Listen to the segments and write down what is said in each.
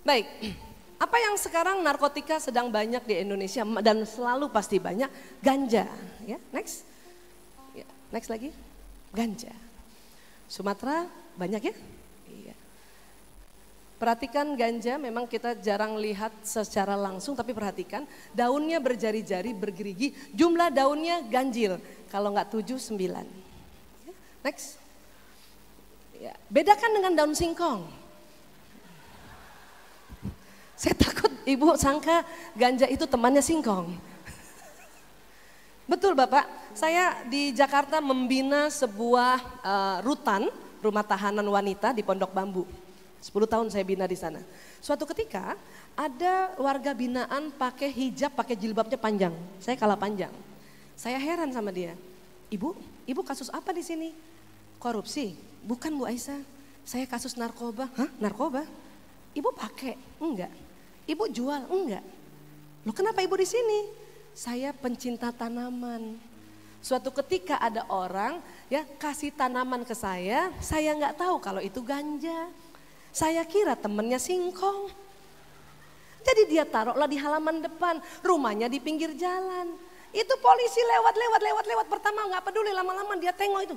Baik, apa yang sekarang narkotika sedang banyak di Indonesia dan selalu pasti banyak? Ganja. Ya, next. Ya, next lagi. Ganja. Sumatera banyak ya? Iya. Perhatikan ganja, memang kita jarang lihat secara langsung, tapi perhatikan daunnya berjari-jari, bergerigi, jumlah daunnya ganjil. Kalau nggak 7, 9. Next. Ya, bedakan dengan daun singkong. Saya takut ibu sangka ganja itu temannya singkong. Betul Bapak, saya di Jakarta membina sebuah rutan, rumah tahanan wanita di Pondok Bambu. 10 tahun saya bina di sana. Suatu ketika ada warga binaan pakai hijab, pakai jilbabnya panjang. Saya kalah panjang. Saya heran sama dia. Ibu kasus apa di sini? Korupsi? Bukan Bu Aisyah. Saya kasus narkoba. Hah? Narkoba? Ibu pakai? Enggak. Ibu jual? Enggak. Loh kenapa ibu di sini? Saya pencinta tanaman. Suatu ketika ada orang ya kasih tanaman ke saya nggak tahu kalau itu ganja. Saya kira temennya singkong. Jadi dia taruhlah di halaman depan, rumahnya di pinggir jalan. Itu polisi lewat pertama nggak peduli, lama-lama dia tengok itu.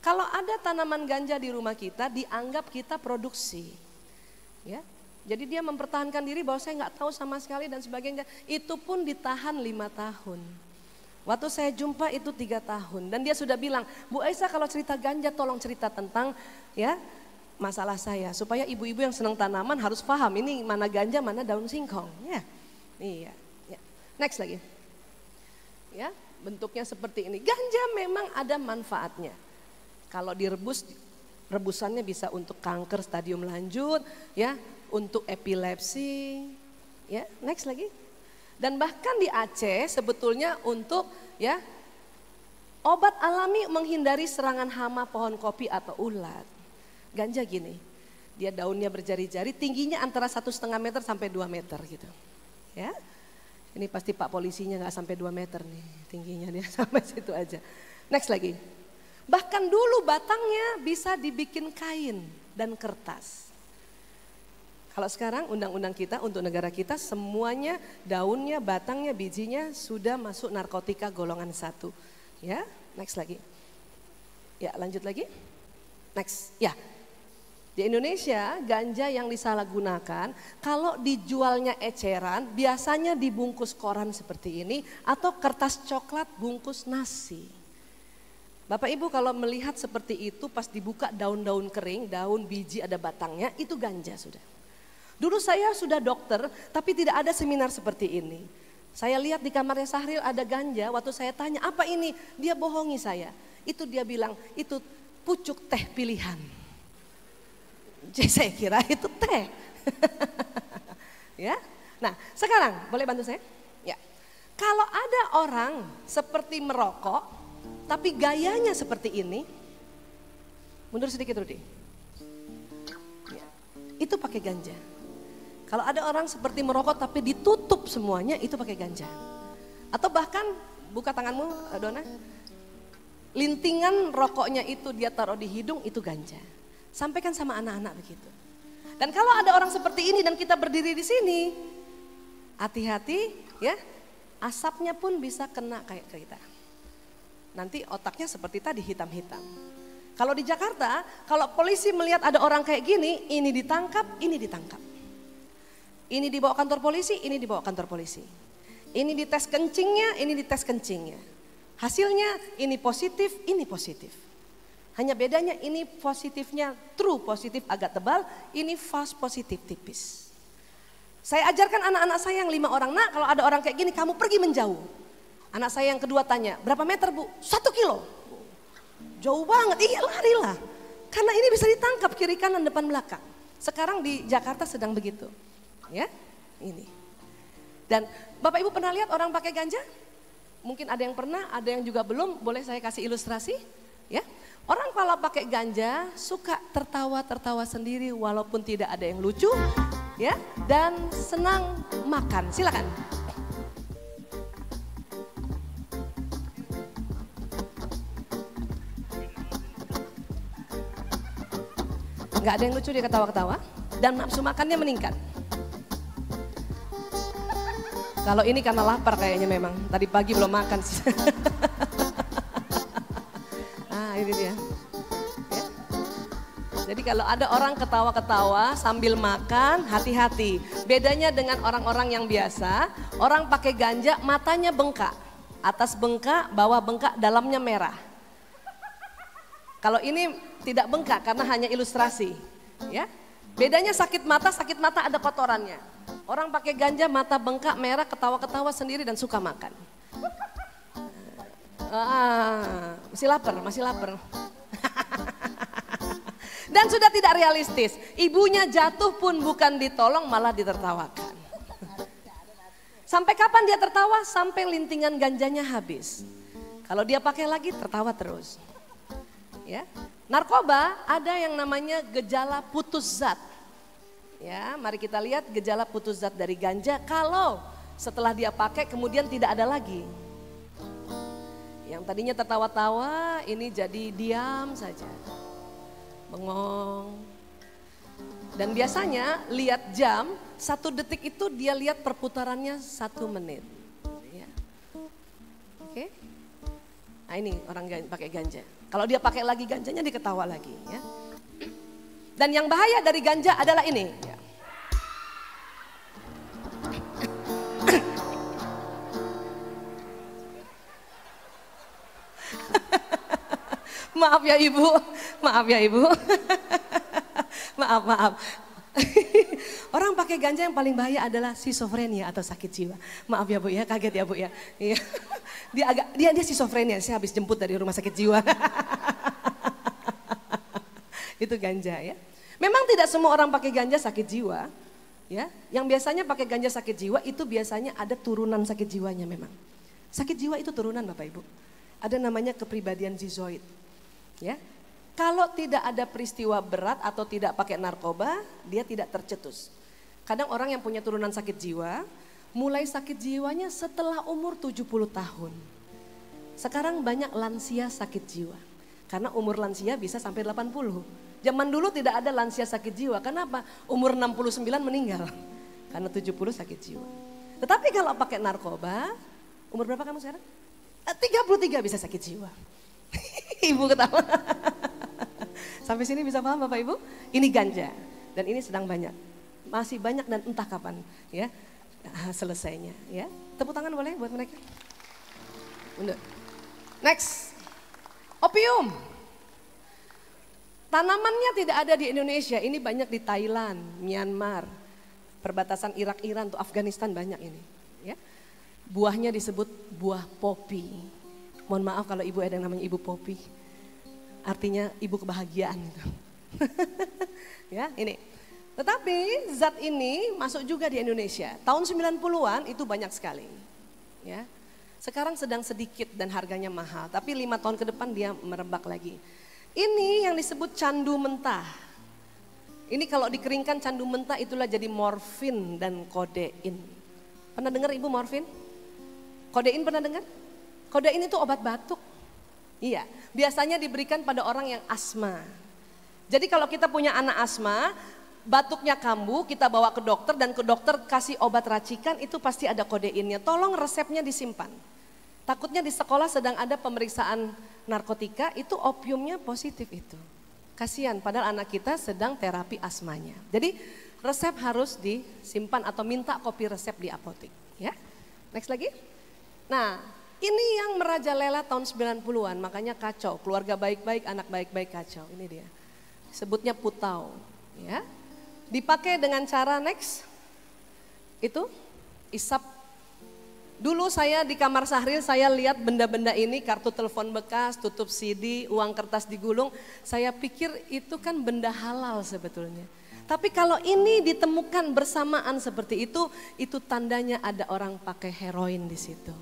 Kalau ada tanaman ganja di rumah kita dianggap kita produksi. Ya, jadi dia mempertahankan diri bahwa saya nggak tahu sama sekali dan sebagainya. Itu pun ditahan 5 tahun. Waktu saya jumpa itu 3 tahun dan dia sudah bilang, Bu Aisyah kalau cerita ganja tolong cerita tentang ya masalah saya supaya ibu-ibu yang senang tanaman harus paham ini mana ganja mana daun singkong. Ya, iya. Ya. Next lagi. Ya, bentuknya seperti ini. Ganja memang ada manfaatnya. Kalau direbus, rebusannya bisa untuk kanker stadium lanjut, ya, untuk epilepsi, ya, next lagi. Dan bahkan di Aceh sebetulnya untuk ya obat alami menghindari serangan hama pohon kopi atau ulat. Ganja gini, dia daunnya berjari-jari, tingginya antara 1,5 meter sampai 2 meter gitu, ya. Ini pasti Pak polisinya nggak sampai 2 meter nih tingginya, dia sampai situ aja. Next lagi. Bahkan dulu batangnya bisa dibikin kain dan kertas. Kalau sekarang undang-undang kita untuk negara kita semuanya daunnya, batangnya, bijinya sudah masuk narkotika golongan 1. Ya, next lagi. Ya, lanjut lagi. Next. Ya. Di Indonesia ganja yang disalahgunakan kalau dijualnya eceran biasanya dibungkus koran seperti ini atau kertas coklat bungkus nasi. Bapak Ibu kalau melihat seperti itu pas dibuka daun-daun kering, daun biji ada batangnya itu ganja sudah. Dulu saya sudah dokter tapi tidak ada seminar seperti ini. Saya lihat di kamarnya Sahril ada ganja, waktu saya tanya apa ini? Dia bohongi saya. Itu dia bilang itu pucuk teh pilihan. Jadi saya kira itu teh. Ya. Nah, sekarang boleh bantu saya? Ya. Kalau ada orang seperti merokok tapi gayanya seperti ini, mundur sedikit Rudi. Ya, itu pakai ganja. Kalau ada orang seperti merokok tapi ditutup semuanya, itu pakai ganja. Atau bahkan, buka tanganmu Dona, lintingan rokoknya itu dia taruh di hidung, itu ganja. Sampaikan sama anak-anak begitu. Dan kalau ada orang seperti ini dan kita berdiri di sini, hati-hati ya, asapnya pun bisa kena kayak kita. Nanti otaknya seperti tadi hitam-hitam. Kalau di Jakarta, kalau polisi melihat ada orang kayak gini, ini ditangkap, ini ditangkap. Ini dibawa kantor polisi, ini dibawa kantor polisi. Ini dites kencingnya, ini dites kencingnya. Hasilnya ini positif, ini positif. Hanya bedanya ini positifnya true positif agak tebal, ini false positif tipis. Saya ajarkan anak-anak saya yang 5 orang, nak kalau ada orang kayak gini kamu pergi menjauh. Anak saya yang kedua tanya, berapa meter Bu? 1 kilo. Jauh banget, iya larilah. Karena ini bisa ditangkap kiri kanan depan belakang. Sekarang di Jakarta sedang begitu. Ya, ini. Dan Bapak Ibu pernah lihat orang pakai ganja? Mungkin ada yang pernah, ada yang juga belum. Boleh saya kasih ilustrasi? Ya, orang kalau pakai ganja suka tertawa-tertawa sendiri walaupun tidak ada yang lucu. Ya, dan senang makan. Silakan. Nggak ada yang lucu, dia ketawa-ketawa. Dan nafsu makannya meningkat. Kalau ini karena lapar kayaknya memang. Tadi pagi belum makan. Ini dia. Ya. Jadi kalau ada orang ketawa-ketawa sambil makan, hati-hati. Bedanya dengan orang-orang yang biasa, orang pakai ganja matanya bengkak. Atas bengkak, bawah bengkak, dalamnya merah. Kalau ini tidak bengkak karena hanya ilustrasi. Ya. Bedanya sakit mata ada kotorannya. Orang pakai ganja mata bengkak, merah, ketawa-ketawa sendiri dan suka makan. Masih lapar. Dan sudah tidak realistis. Ibunya jatuh pun bukan ditolong, malah ditertawakan. Sampai kapan dia tertawa? Sampai lintingan ganjanya habis. Kalau dia pakai lagi, tertawa terus. Ya, narkoba ada yang namanya gejala putus zat. Ya, mari kita lihat gejala putus zat dari ganja. Kalau setelah dia pakai kemudian tidak ada lagi. Yang tadinya tertawa-tawa, ini jadi diam saja. Bengong. Dan biasanya lihat jam, 1 detik itu dia lihat perputarannya 1 menit. Ya. Oke. Nah ini orang pakai ganja. Kalau dia pakai lagi ganjanya, dia ketawa lagi. Ya. Dan yang bahaya dari ganja adalah ini. Ya. Maaf ya ibu, maaf. Orang pakai ganja yang paling bahaya adalah schizophrenia atau sakit jiwa. Maaf ya bu ya, kaget ya bu ya. Dia schizophrenia, saya habis jemput dari rumah sakit jiwa. Itu ganja ya. Memang tidak semua orang pakai ganja sakit jiwa. Ya, yang biasanya pakai ganja sakit jiwa itu biasanya ada turunan sakit jiwanya memang. Sakit jiwa itu turunan Bapak Ibu. Ada namanya kepribadian skizoid. Ya, kalau tidak ada peristiwa berat atau tidak pakai narkoba, dia tidak tercetus. Kadang orang yang punya turunan sakit jiwa, mulai sakit jiwanya setelah umur 70 tahun. Sekarang banyak lansia sakit jiwa, karena umur lansia bisa sampai 80. Zaman dulu tidak ada lansia sakit jiwa, kenapa? Umur 69 meninggal, karena 70 sakit jiwa. Tetapi kalau pakai narkoba, umur berapa kamu sekarang? 33 bisa sakit jiwa. Ibu ketawa. Sampai sini bisa paham Bapak Ibu? Ini ganja dan ini sedang banyak. Masih banyak dan entah kapan ya selesainya ya. Tepuk tangan boleh buat mereka. Next. Opium. Tanamannya tidak ada di Indonesia, ini banyak di Thailand, Myanmar, perbatasan Irak, Iran, tuh Afghanistan banyak ini ya. Buahnya disebut buah popi. Mohon maaf kalau ibu ada yang namanya ibu popi. Artinya ibu kebahagiaan gitu. Ya, ini. Tetapi zat ini masuk juga di Indonesia. Tahun 90-an itu banyak sekali. Ya. Sekarang sedang sedikit dan harganya mahal, tapi 5 tahun ke depan dia merebak lagi. Ini yang disebut candu mentah. Ini kalau dikeringkan candu mentah itulah jadi morfin dan kodein. Pernah dengar ibu morfin? Kodein pernah dengar? Kodein itu obat batuk. Iya, biasanya diberikan pada orang yang asma. Jadi kalau kita punya anak asma, batuknya kambuh, kita bawa ke dokter dan ke dokter kasih obat racikan, itu pasti ada kodeinnya. Tolong resepnya disimpan. Takutnya di sekolah sedang ada pemeriksaan narkotika, itu opiumnya positif itu. Kasihan, padahal anak kita sedang terapi asmanya. Jadi resep harus disimpan atau minta kopi resep di apotek. Ya, next lagi. Nah, ini yang merajalela tahun 90-an, makanya kacau. Keluarga baik-baik, anak baik-baik kacau. Ini dia. Sebutnya putau. Ya. Dipakai dengan cara next. Itu isap. Dulu saya di kamar Sahril, saya lihat benda-benda ini, kartu telepon bekas, tutup CD, uang kertas digulung. Saya pikir itu kan benda halal sebetulnya. Tapi kalau ini ditemukan bersamaan seperti itu tandanya ada orang pakai heroin di situ.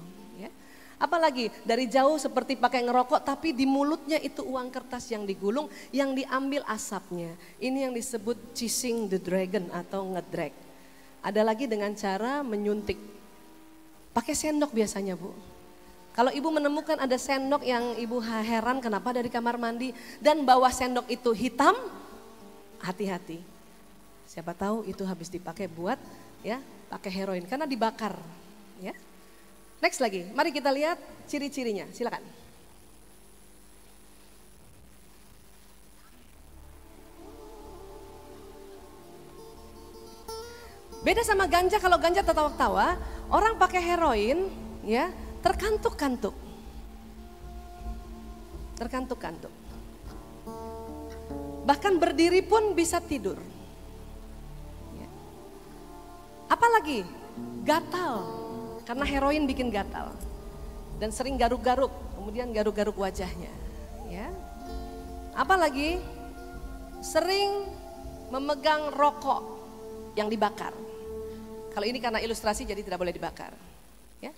Apalagi dari jauh seperti pakai ngerokok tapi di mulutnya itu uang kertas yang digulung yang diambil asapnya. Ini yang disebut chasing the dragon atau ngedrag. Ada lagi dengan cara menyuntik. Pakai sendok biasanya Bu. Kalau ibu menemukan ada sendok yang ibu heran kenapa dari kamar mandi dan bawah sendok itu hitam, hati-hati. Siapa tahu itu habis dipakai buat ya pakai heroin karena dibakar. Ya. Next lagi, mari kita lihat ciri-cirinya. Silakan. Beda sama ganja, kalau ganja tertawa-tawa, orang pakai heroin ya terkantuk-kantuk. Terkantuk-kantuk. Bahkan berdiri pun bisa tidur. Ya. Apalagi gatal, karena heroin bikin gatal. Dan sering garuk-garuk, kemudian garuk-garuk wajahnya. Ya. Apalagi sering memegang rokok yang dibakar. Kalau ini karena ilustrasi jadi tidak boleh dibakar. Ya.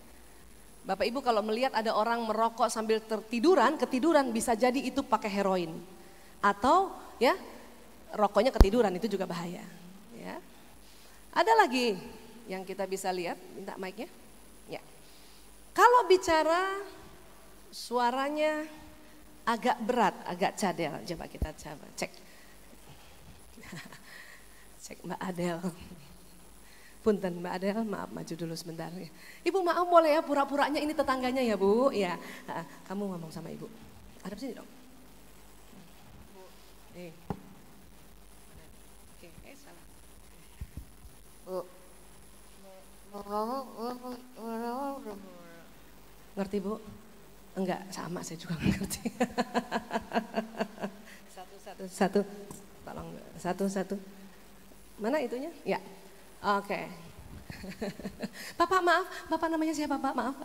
Bapak Ibu kalau melihat ada orang merokok sambil ketiduran bisa jadi itu pakai heroin. Atau ya rokoknya ketiduran, itu juga bahaya. Ya. Ada lagi yang kita bisa lihat, minta mic-nya. Ya. Kalau bicara suaranya agak berat, agak cadel, coba kita cek. Cek Mbak Adel. Punten Mbak Adel, maaf maju dulu sebentar. Ibu maaf boleh ya pura-puranya ini tetangganya ya Bu. Ya, kamu ngomong sama Ibu. Hadap sini dong. Oke, salah. Ngerti Bu? Enggak, sama saya juga ngerti. Satu. Tolong, satu. Mana itunya? Ya. Oke. Bapak maaf, Bapak namanya siapa Pak? Maaf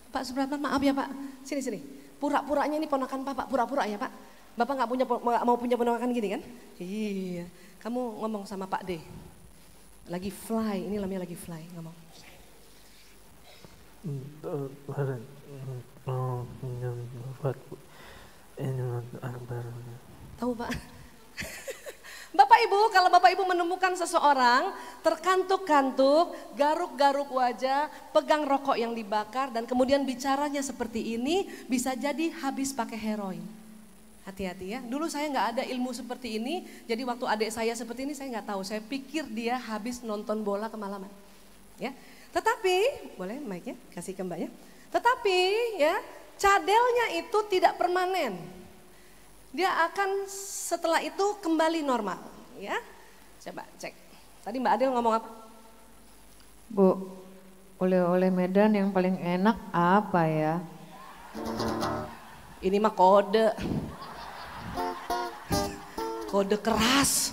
Pak Supratman, maaf ya Pak. Sini. Pura-puranya ini ponakan Bapak, pura-pura ya Pak. Bapak nggak mau punya ponakan gini kan? Iya. Kamu ngomong sama Pak D. Lagi fly, ini namanya lagi fly, ngomong. Tahu Pak? Bapak Ibu, kalau Bapak Ibu menemukan seseorang terkantuk-kantuk, garuk-garuk wajah, pegang rokok yang dibakar dan kemudian bicaranya seperti ini, bisa jadi habis pakai heroin. Hati-hati ya, dulu saya nggak ada ilmu seperti ini, jadi waktu adik saya seperti ini saya nggak tahu, saya pikir dia habis nonton bola kemalaman. Ya, tetapi, boleh mic-nya kasih ke mbaknya. Tetapi ya, cadelnya itu tidak permanen. Dia akan setelah itu kembali normal, ya. Coba cek. Tadi Mbak Adel ngomong apa? Bu, oleh-oleh Medan yang paling enak apa ya? Ini mah kode. Kode keras.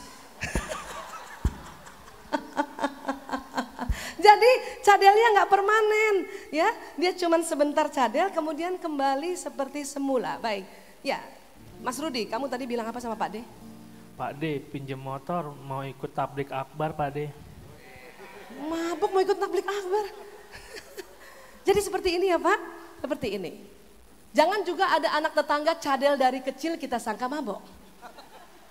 Jadi cadelnya nggak permanen, ya. Dia cuma sebentar cadel, kemudian kembali seperti semula. Baik, ya. Mas Rudi, kamu tadi bilang apa sama Pak D? Pak D, pinjam motor mau ikut tablik akbar Pak D. Mabuk mau ikut tablik akbar. Jadi seperti ini ya Pak, seperti ini. Jangan juga ada anak tetangga cadel dari kecil kita sangka mabok.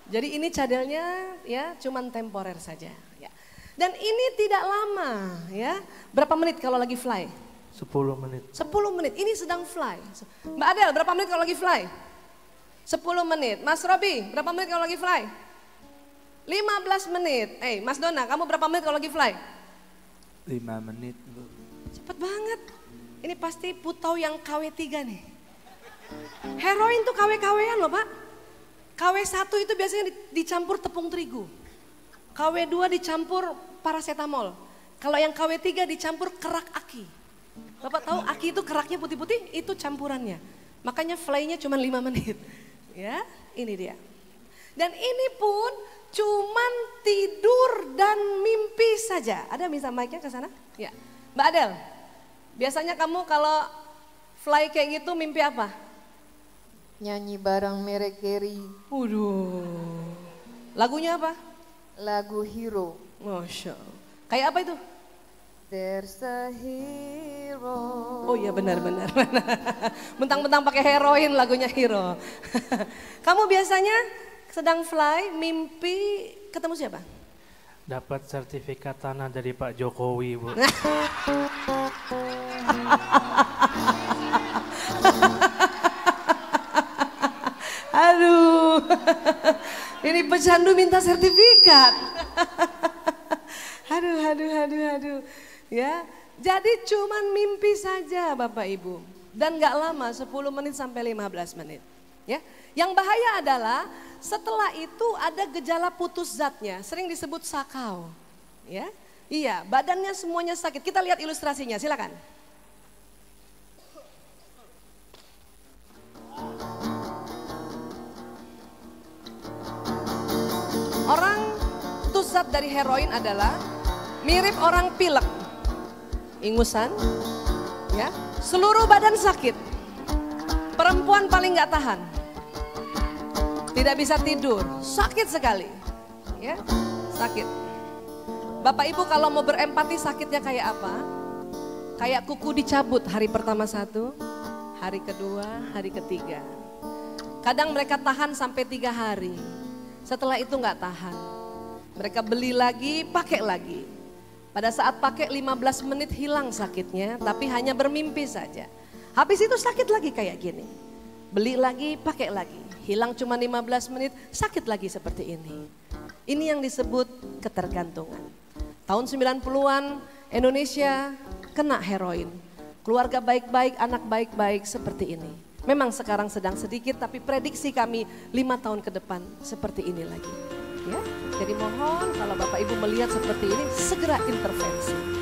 Jadi ini cadelnya ya cuman temporer saja. Ya. Dan ini tidak lama ya. Berapa menit kalau lagi fly? 10 menit. 10 menit, ini sedang fly. Mbak Adel, berapa menit kalau lagi fly? 10 menit. Mas Robi, berapa menit kalau lagi fly? 15 menit. Mas Dona, kamu berapa menit kalau lagi fly? 5 menit. Cepet banget. Ini pasti putau yang KW3 nih. Heroin tuh KW-KW-an loh Pak. KW1 itu biasanya dicampur tepung terigu. KW2 dicampur paracetamol. Kalau yang KW3 dicampur kerak aki. Bapak tahu aki itu keraknya putih-putih, itu campurannya. Makanya fly-nya cuma 5 menit. Ya, ini dia. Dan ini pun cuman tidur dan mimpi saja. Ada bisa mic-nya ke sana? Ya. Mbak Adel, biasanya kamu kalau fly kayak gitu mimpi apa? Nyanyi bareng Merek Carey. Waduh. Lagunya apa? Lagu Hero. Masya Allah. Kayak apa itu? There's a hero. Oh iya benar-benar. Mentang-mentang pakai heroin lagunya Hero. Kamu biasanya sedang fly, mimpi ketemu siapa? Dapat sertifikat tanah dari Pak Jokowi Bu. Aduh. Ini pecandu minta sertifikat. Aduh. Ya, jadi cuman mimpi saja Bapak Ibu. Dan gak lama, 10 menit sampai 15 menit. Ya, yang bahaya adalah setelah itu ada gejala putus zatnya, sering disebut sakau. Ya, iya, badannya semuanya sakit. Kita lihat ilustrasinya, silakan. Orang putus zat dari heroin adalah mirip orang pilek, ingusan, ya, seluruh badan sakit. Perempuan paling nggak tahan, tidak bisa tidur, sakit sekali, ya, sakit. Bapak Ibu kalau mau berempati sakitnya kayak apa? Kayak kuku dicabut hari pertama 1, hari kedua, hari ketiga. Kadang mereka tahan sampai 3 hari. Setelah itu nggak tahan, mereka beli lagi, pakai lagi. Pada saat pakai 15 menit hilang sakitnya, tapi hanya bermimpi saja. Habis itu sakit lagi kayak gini. Beli lagi, pakai lagi. Hilang cuma 15 menit, sakit lagi seperti ini. Ini yang disebut ketergantungan. Tahun 90-an Indonesia kena heroin. Keluarga baik-baik, anak baik-baik seperti ini. Memang sekarang sedang sedikit, tapi prediksi kami 5 tahun ke depan seperti ini lagi. Ya, jadi mohon kalau Bapak Ibu melihat seperti ini segera intervensi.